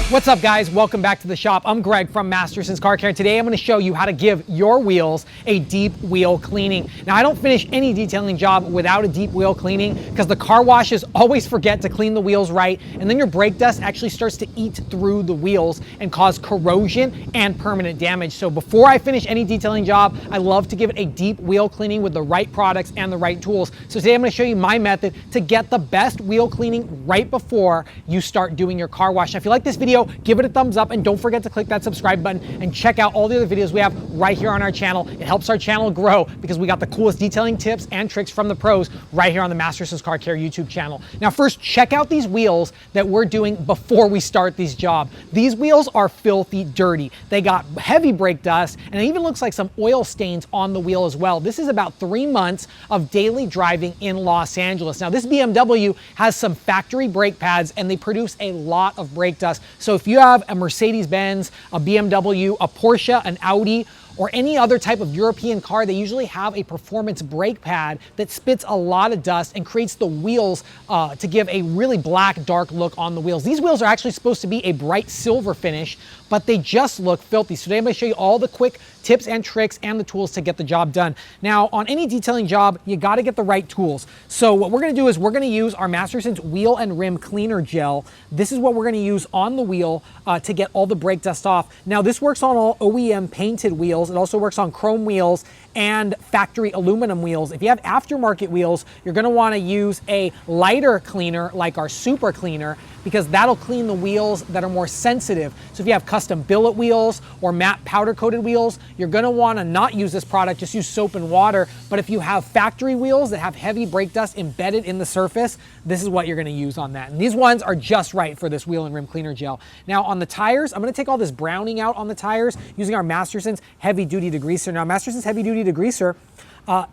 What's up, guys? Welcome back to the shop. I'm Greg from Masterson's Car Care. Today I'm going to show you how to give your wheels a deep wheel cleaning. Now, I don't finish any detailing job without a deep wheel cleaning because the car washes always forget to clean the wheels right, and then your brake dust actually starts to eat through the wheels and cause corrosion and permanent damage. So before I finish any detailing job, I love to give it a deep wheel cleaning with the right products and the right tools. So today I'm going to show you my method to get the best wheel cleaning right before you start doing your car wash. Now, if you like this video, give it a thumbs up and don't forget to click that subscribe button and check out all the other videos we have right here on our channel. It helps our channel grow because we got the coolest detailing tips and tricks from the pros right here on the Masterson's Car Care YouTube channel. Now, first, check out these wheels that we're doing before we start this job. These wheels are filthy dirty. They got heavy brake dust, and it even looks like some oil stains on the wheel as well. This is about 3 months of daily driving in Los Angeles. Now, this BMW has some factory brake pads and they produce a lot of brake dust. So if you have a Mercedes-Benz, a BMW, a Porsche, an Audi, or any other type of European car, they usually have a performance brake pad that spits a lot of dust and creates the wheels to give a really black, dark look on the wheels. These wheels are actually supposed to be a bright silver finish, but they just look filthy. So today I'm going to show you all the quick tips and tricks and the tools to get the job done. Now, on any detailing job, you got to get the right tools. So what we're going to do is we're going to use our Masterson's Wheel and Rim Cleaner Gel. This is what we're going to use on the wheel to get all the brake dust off. Now, this works on all OEM painted wheels. It also works on chrome wheels and factory aluminum wheels. If you have aftermarket wheels, you're going to want to use a lighter cleaner like our Super Cleaner, because that'll clean the wheels that are more sensitive. So if you have custom billet wheels or matte powder coated wheels, you're gonna wanna not use this product, just use soap and water. But if you have factory wheels that have heavy brake dust embedded in the surface, this is what you're gonna use on that. And these ones are just right for this wheel and rim cleaner gel. Now on the tires, I'm gonna take all this browning out on the tires using our Masterson's heavy duty degreaser. Now Masterson's heavy duty degreaser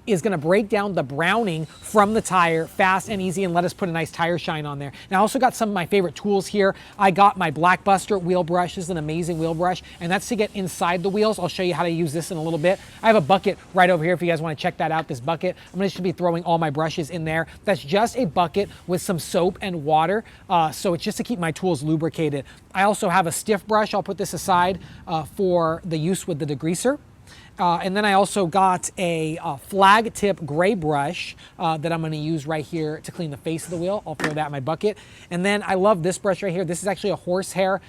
is going to break down the browning from the tire fast and easy and let us put a nice tire shine on there. Now I also got some of my favorite tools here. I got my Blackbuster wheel brush. This is an amazing wheel brush, and that's to get inside the wheels. I'll show you how to use this in a little bit. I have a bucket right over here if you guys want to check that out, this bucket. I'm going to be throwing all my brushes in there. That's just a bucket with some soap and water, so it's just to keep my tools lubricated. I also have a stiff brush. I'll put this aside for the use with the degreaser. And then I also got a flag tip gray brush that I'm going to use right here to clean the face of the wheel. I'll throw that in my bucket. And then I love this brush right here. This is actually a horsehair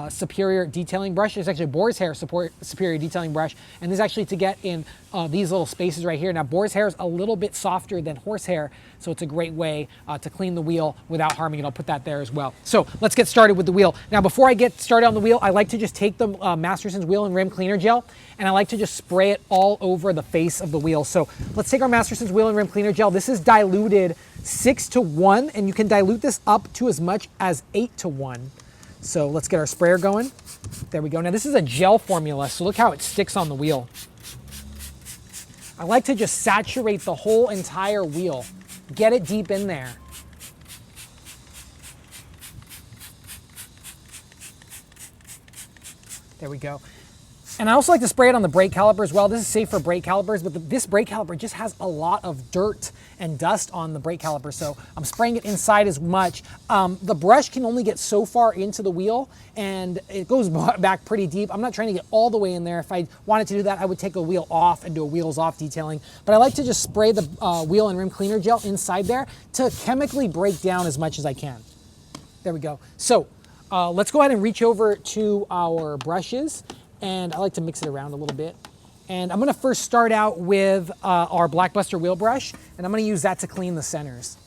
superior detailing brush. It's actually a boar's hair superior detailing brush. And this is actually to get in these little spaces right here. Now, boar's hair is a little bit softer than horsehair, so it's a great way to clean the wheel without harming it. I'll put that there as well. So let's get started with the wheel. Now, before I get started on the wheel, I like to just take the Masterson's Wheel and Rim Cleaner Gel, and I like to just spray it all over the face of the wheel. So let's take our Masterson's Wheel and Rim Cleaner Gel. This is diluted 6:1, and you can dilute this up to as much as 8:1. So let's get our sprayer going. There we go. Now this is a gel formula, so look how it sticks on the wheel. I like to just saturate the whole entire wheel. Get it deep in there. There we go. And I also like to spray it on the brake caliper as well. This is safe for brake calipers, but this brake caliper just has a lot of dirt and dust on the brake caliper, so I'm spraying it inside as much. The brush can only get so far into the wheel, and it goes back pretty deep. I'm not trying to get all the way in there. If I wanted to do that, I would take a wheel off and do a wheels off detailing. But I like to just spray the wheel and rim cleaner gel inside there to chemically break down as much as I can. There we go. So let's go ahead and reach over to our brushes. And I like to mix it around a little bit. And I'm gonna first start out with our Blackbuster wheel brush, and I'm gonna use that to clean the centers.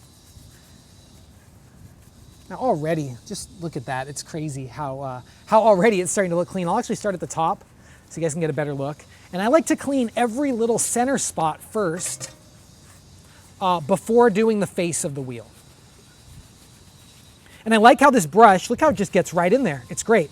Now already, just look at that. It's crazy how already it's starting to look clean. I'll actually start at the top so you guys can get a better look. And I like to clean every little center spot first before doing the face of the wheel. And I like how this brush, look how it just gets right in there. It's great.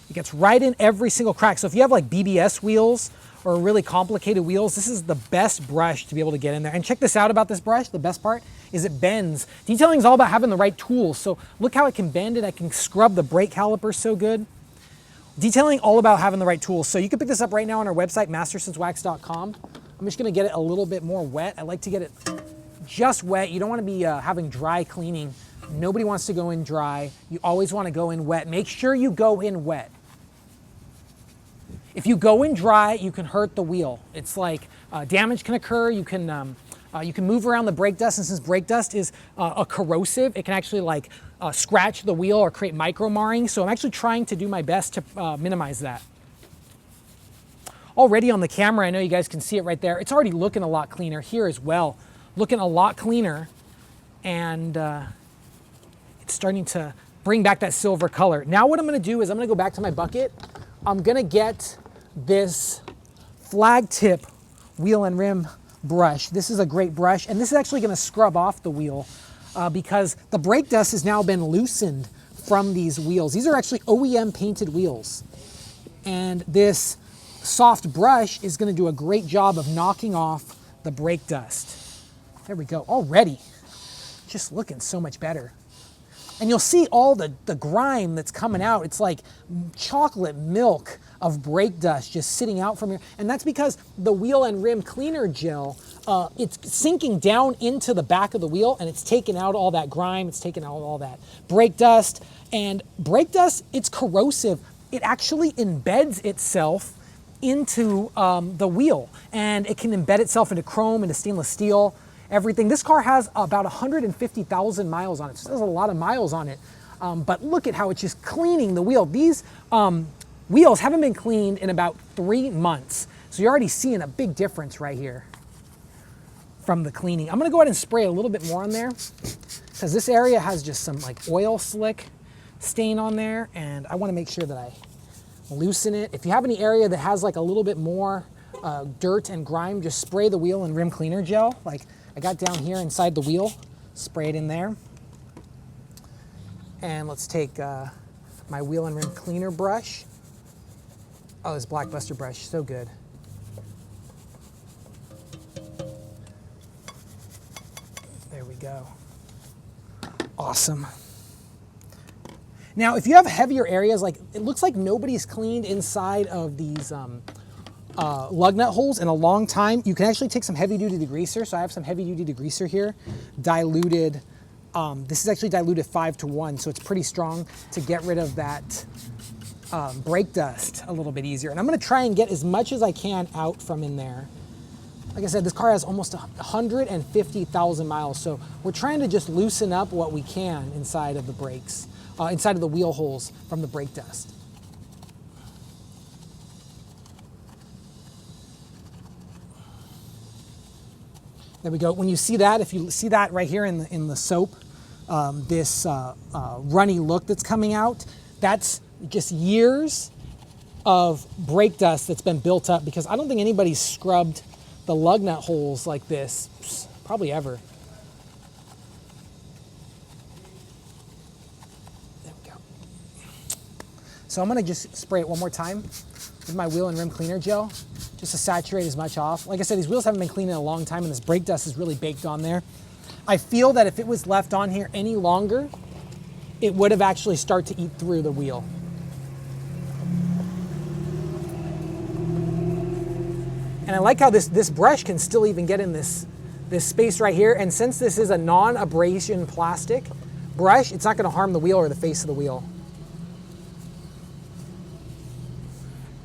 It gets right in every single crack. So if you have like BBS wheels or really complicated wheels, this is the best brush to be able to get in there. And check this out about this brush. The best part is it bends. Detailing is all about having the right tools. So look how it can bend it. I can scrub the brake caliper so good. Detailing all about having the right tools. So you can pick this up right now on our website, mastersonswax.com. I'm just gonna get it a little bit more wet. I like to get it just wet. You don't wanna be having dry cleaning Nobody wants to go in dry. You always want to go in wet. Make sure you go in wet. If you go in dry, you can hurt the wheel. It's like damage can occur. You can move around the brake dust, and since brake dust is a corrosive, it can actually like scratch the wheel or create micro marring. So I'm actually trying to do my best to minimize that. Already on the camera, I know you guys can see it right there. It's already looking a lot cleaner here as well. Looking a lot cleaner, and it's starting to bring back that silver color. Now what I'm gonna do is I'm gonna go back to my bucket. I'm gonna get this flag tip wheel and rim brush. This is a great brush, and this is actually gonna scrub off the wheel because the brake dust has now been loosened from these wheels. These are actually OEM painted wheels. And this soft brush is gonna do a great job of knocking off the brake dust. There we go, already. Just looking so much better. And you'll see all the grime that's coming out. It's like chocolate milk of brake dust just sitting out from here. And that's because the wheel and rim cleaner gel, it's sinking down into the back of the wheel, and it's taking out all that grime, it's taking out all that brake dust. And brake dust, it's corrosive. It actually embeds itself into the wheel, and it can embed itself into chrome, into stainless steel, everything. This car has about 150,000 miles on it, so there's a lot of miles on it. But look at how it's just cleaning the wheel. These wheels haven't been cleaned in about 3 months, so you're already seeing a big difference right here from the cleaning. I'm gonna go ahead and spray a little bit more on there because this area has just some like oil slick stain on there, and I wanna make sure that I loosen it. If you have any area that has like a little bit more dirt and grime, just spray the wheel and rim cleaner gel. Like I got down here inside the wheel, spray it in there. And let's take my wheel and rim cleaner brush. Oh, this Blockbuster brush, so good. There we go. Awesome. Now, if you have heavier areas, like it looks like nobody's cleaned inside of these lug nut holes in a long time, you can actually take some heavy duty degreaser. So I have some heavy duty degreaser here, diluted. This is actually diluted 5-to-1, so it's pretty strong to get rid of that brake dust a little bit easier. And I'm gonna try and get as much as I can out from in there. Like I said, this car has almost 150,000 miles, so we're trying to just loosen up what we can inside of the brakes, inside of the wheel holes from the brake dust. There we go. When you see that, if you see that right here in the soap, this runny look that's coming out, that's just years of brake dust that's been built up, because I don't think anybody's scrubbed the lug nut holes like this, probably ever. There we go. So I'm gonna just spray it one more time with my wheel and rim cleaner gel, just to saturate as much off. Like I said, these wheels haven't been cleaned in a long time, and this brake dust is really baked on there. I feel that if it was left on here any longer, it would have actually started to eat through the wheel. And I like how this brush can still even get in this space right here. And since this is a non-abrasion plastic brush, it's not gonna harm the wheel or the face of the wheel.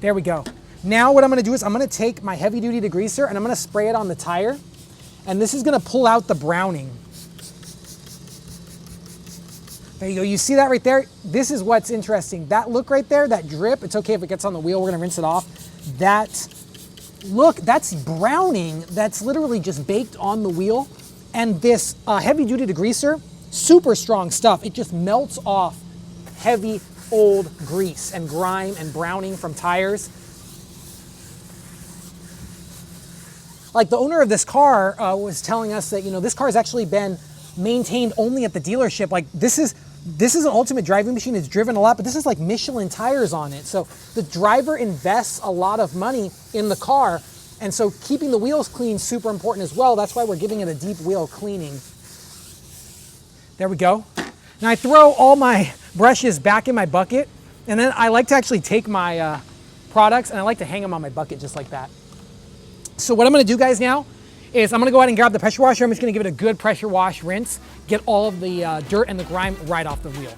There we go. Now what I'm gonna do is I'm gonna take my heavy duty degreaser and I'm gonna spray it on the tire. And this is gonna pull out the browning. There you go, you see that right there? This is what's interesting. That look right there, that drip, it's okay if it gets on the wheel, we're gonna rinse it off. That look, that's browning that's literally just baked on the wheel. And this heavy duty degreaser, super strong stuff. It just melts off heavy old grease and grime and browning from tires. Like the owner of this car was telling us that, you know, this car has actually been maintained only at the dealership. Like this is an ultimate driving machine. It's driven a lot, but this is like Michelin tires on it. So the driver invests a lot of money in the car. And so keeping the wheels clean is super important as well. That's why we're giving it a deep wheel cleaning. There we go. Now I throw all my brushes back in my bucket, and then I like to actually take my products and I like to hang them on my bucket just like that. So what I'm gonna do, guys, now is I'm gonna go ahead and grab the pressure washer. I'm just gonna give it a good pressure wash, rinse, get all of the dirt and the grime right off the wheel.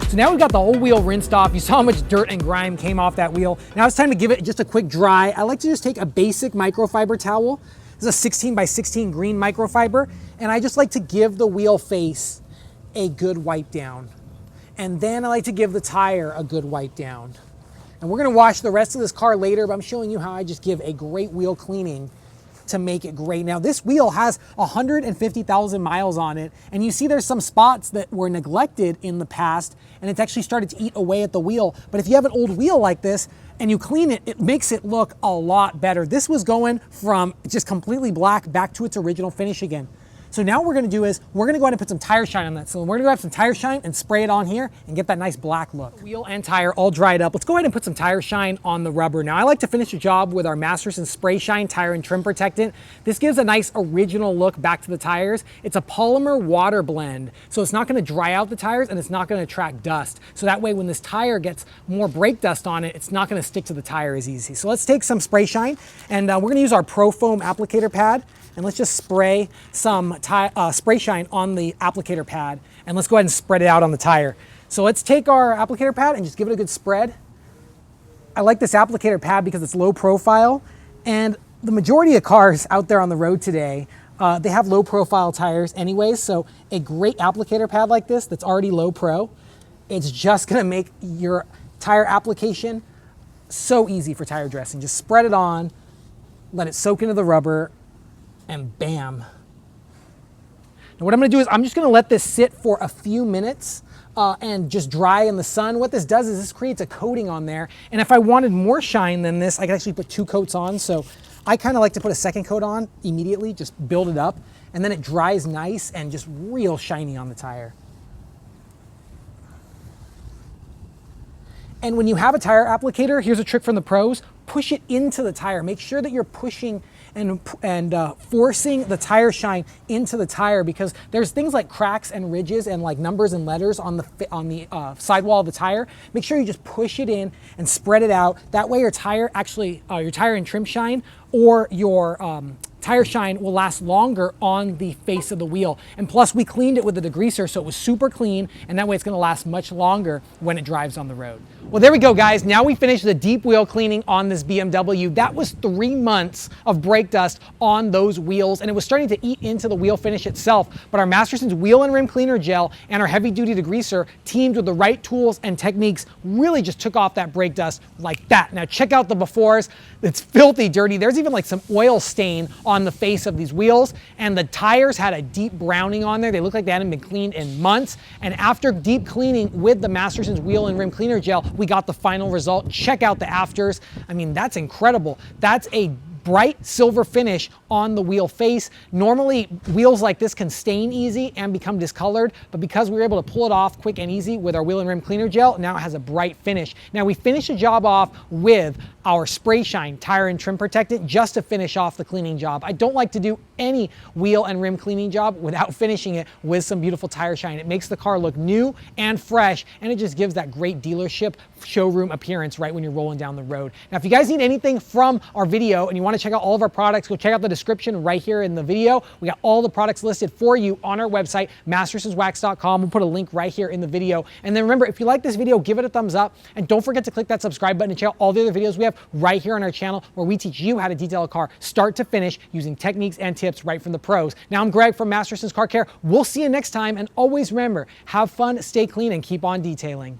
So now we've got the whole wheel rinsed off. You saw how much dirt and grime came off that wheel. Now it's time to give it just a quick dry. I like to just take a basic microfiber towel. This is a 16 by 16 green microfiber. And I just like to give the wheel face a good wipe down. And then I like to give the tire a good wipe down. And we're gonna wash the rest of this car later, but I'm showing you how I just give a great wheel cleaning to make it great. Now this wheel has 150,000 miles on it, and you see there's some spots that were neglected in the past, and it's actually started to eat away at the wheel. But if you have an old wheel like this and you clean it, it makes it look a lot better. This was going from just completely black back to its original finish again. So now what we're gonna do is we're gonna go ahead and put some tire shine on that. So we're gonna grab some tire shine and spray it on here and get that nice black look. Wheel and tire all dried up. Let's go ahead and put some tire shine on the rubber. Now I like to finish the job with our Masterson Spray Shine Tire and Trim Protectant. This gives a nice original look back to the tires. It's a polymer water blend, so it's not gonna dry out the tires and it's not gonna attract dust. So that way when this tire gets more brake dust on it, it's not gonna stick to the tire as easy. So let's take some spray shine and we're gonna use our Pro Foam applicator pad. And let's just spray some spray shine on the applicator pad, and let's go ahead and spread it out on the tire. So let's take our applicator pad and just give it a good spread. I like this applicator pad because it's low profile, and the majority of cars out there on the road today, they have low profile tires anyways, so a great applicator pad like this that's already low pro, it's just gonna make your tire application so easy for tire dressing. Just spread it on, let it soak into the rubber, and bam. Now what I'm gonna do is I'm just gonna let this sit for a few minutes and just dry in the sun. What this does is this creates a coating on there. And if I wanted more shine than this, I could actually put 2 coats on. So I kind of like to put a second coat on immediately, just build it up. And then it dries nice and just real shiny on the tire. And when you have a tire applicator, here's a trick from the pros, push it into the tire. Make sure that you're pushing and forcing the tire shine into the tire, because there's things like cracks and ridges and like numbers and letters on the sidewall of the tire. Make sure you just push it in and spread it out. That way your tire and trim shine or your tire shine will last longer on the face of the wheel. And plus we cleaned it with the degreaser, so it was super clean, and that way it's gonna last much longer when it drives on the road. Well, there we go, guys. Now we finished the deep wheel cleaning on this BMW. That was 3 months of brake dust on those wheels, and it was starting to eat into the wheel finish itself. But our Masterson's wheel and rim cleaner gel and our heavy duty degreaser, teamed with the right tools and techniques, really just took off that brake dust like that. Now check out the befores. It's filthy dirty. There's even like some oil stain on the face of these wheels, and the tires had a deep browning on there. They look like they hadn't been cleaned in months. And after deep cleaning with the Masterson's wheel and rim cleaner gel, we got the final result. Check out the afters. I mean, that's incredible. That's a bright silver finish on the wheel face. Normally wheels like this can stain easy and become discolored, but because we were able to pull it off quick and easy with our wheel and rim cleaner gel, now it has a bright finish. Now we finished the job off with our spray shine tire and trim protectant just to finish off the cleaning job. I don't like to do any wheel and rim cleaning job without finishing it with some beautiful tire shine. It makes the car look new and fresh, and it just gives that great dealership showroom appearance right when you're rolling down the road. Now if you guys need anything from our video and you want to check out all of our products, go check out the description right here in the video. We got all the products listed for you on our website, mastersonswax.com. We'll put a link right here in the video. And then remember, if you like this video, give it a thumbs up, and don't forget to click that subscribe button and check out all the other videos we have right here on our channel, where we teach you how to detail a car start to finish using techniques and tips right from the pros. Now I'm Greg from Masterson's Car Care. We'll see you next time, and always remember, have fun, stay clean, and keep on detailing.